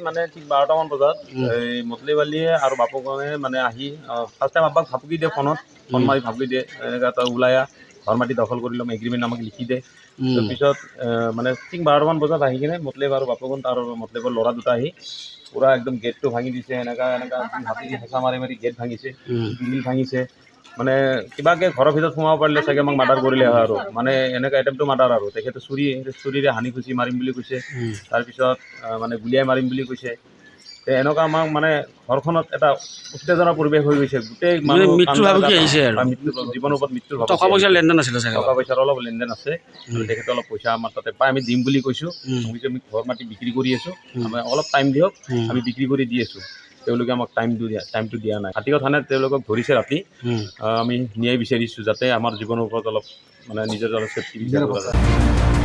মানে ঠিক 12টামান বজাত এই মতলিব আলিয়ে আৰু বাপুকনে মানে আহি ফাৰ্ষ্ট টাইম আব্বাক ভাবুকি দিয়ে ফোন মাৰি ভাবুকি দিয়ে এনেকৈ তই ওলাই ঘৰ মাটি দখল কৰি ল'ম এগ্ৰিমেণ্ট আমাক লিখি দে তাৰপিছত মানে ঠিক 12টামান বজাত আহি কিনে মতলিব আৰু বাপুকন তাৰ মতলিবৰ ল'ৰা দুটা আহি পুৰা একদম গেটটো ভাঙি দিছে এনেকা হাতী দি হেঁচা মাৰি মাৰি গেট ভাঙিছে গ্ৰিল ভাঙিছে মানে কিবাকে ঘৰৰ ভিতৰত সোমাব পাৰিলে চাগে আমাক মাৰ্ডাৰ কৰিলে হয় আৰু মানে এনেকৈ এটেম্পটো মাৰ্ডাৰ আৰু তেখেতে চুৰিৰে হানি খুচি মাৰিম বুলি কৈছে তাৰপিছত মানে গুলিয়াই মাৰিম বুলি কৈছে এনেকুৱা আমাক মানে ঘৰখনত এটা উত্তেজনাৰ পৰিৱেশ হৈ গৈছে গোটেই মৃত্যু ভাবুকি আহিছে আৰু জীৱনৰ ওপৰত মৃত্যুৰ টকা পইচাৰ লেনদেন আছিলে চাগে টকা পইচাৰ অলপ লেনদেন আছে তেখেতে অলপ পইচা আমাৰ তাতে পাই আমি দিম বুলি কৈছোঁ আমি ঘৰ মাটি বিক্ৰী কৰি আছোঁ আমি অলপ টাইম দিয়ক আমি বিক্ৰী কৰি দি আছোঁ তেওঁলোকে আমাক টাইমটো দিয়া নাই হাতীগাঁও থানাত তেওঁলোকক ধৰিছে ৰাতি আমি ন্যায় বিচাৰিছোঁ যাতে আমাৰ জীৱনৰ ওপৰত অলপ মানে নিজৰ অলপ চেফটি বিচাৰিব